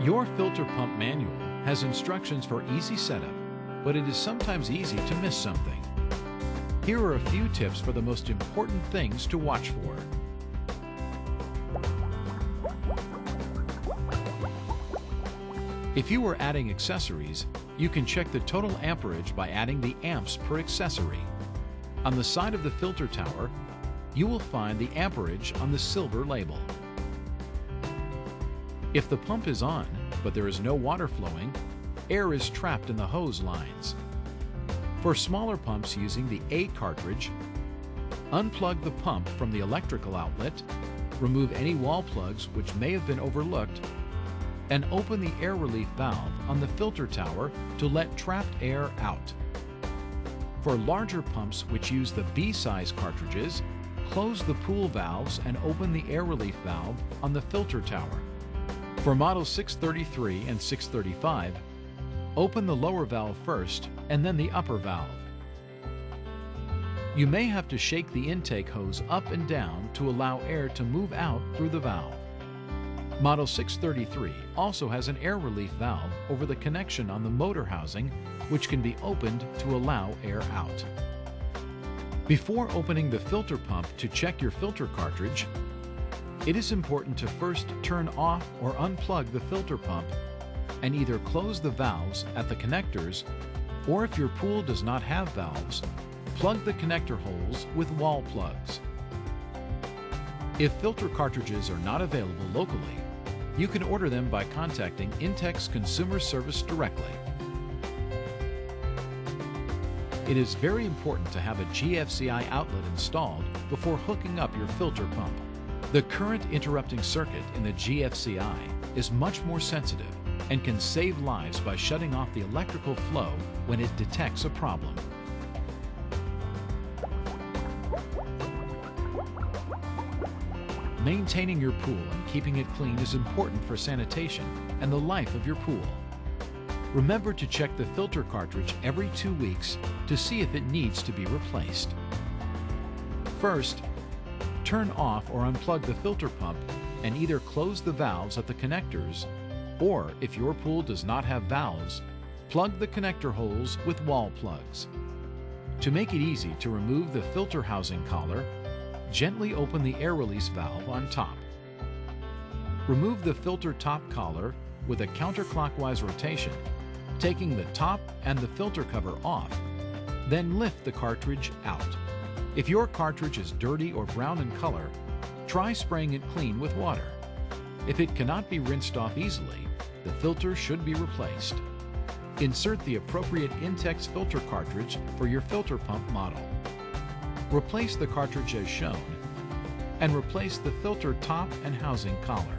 Your filter pump manual has instructions for easy setup, but it is sometimes easy to miss something. Here are a few tips for the most important things to watch for. If you are adding accessories, you can check the total amperage by adding the amps per accessory. On the side of the filter tower, you will find the amperage on the silver label. If the pump is on, but there is no water flowing, air is trapped in the hose lines. For smaller pumps using the A cartridge, unplug the pump from the electrical outlet, remove any wall plugs which may have been overlooked, and open the air relief valve on the filter tower to let trapped air out. For larger pumps which use the B-size cartridges, close the pool valves and open the air relief valve on the filter tower. For models 633 and 635, open the lower valve first and then the upper valve. You may have to shake the intake hose up and down to allow air to move out through the valve. Model 633 also has an air relief valve over the connection on the motor housing, which can be opened to allow air out. Before opening the filter pump to check your filter cartridge, it is important to first turn off or unplug the filter pump and either close the valves at the connectors, or if your pool does not have valves, plug the connector holes with wall plugs. If filter cartridges are not available locally, you can order them by contacting Intex Consumer Service directly. It is very important to have a GFCI outlet installed before hooking up your filter pump. The current interrupting circuit in the GFCI is much more sensitive and can save lives by shutting off the electrical flow when it detects a problem. Maintaining your pool and keeping it clean is important for sanitation and the life of your pool. Remember to check the filter cartridge every 2 weeks to see if it needs to be replaced. First, turn off or unplug the filter pump and either close the valves at the connectors, or if your pool does not have valves, plug the connector holes with wall plugs. To make it easy to remove the filter housing collar, gently open the air release valve on top. Remove the filter top collar with a counterclockwise rotation, taking the top and the filter cover off, then lift the cartridge out. If your cartridge is dirty or brown in color, try spraying it clean with water. If it cannot be rinsed off easily, the filter should be replaced. Insert the appropriate Intex filter cartridge for your filter pump model. Replace the cartridge as shown, and replace the filter top and housing collar.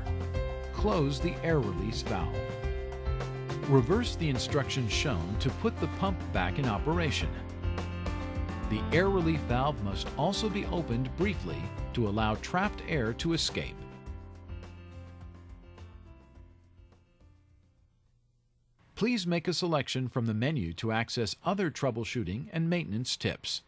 Close the air release valve. Reverse the instructions shown to put the pump back in operation. The air relief valve must also be opened briefly to allow trapped air to escape. Please make a selection from the menu to access other troubleshooting and maintenance tips.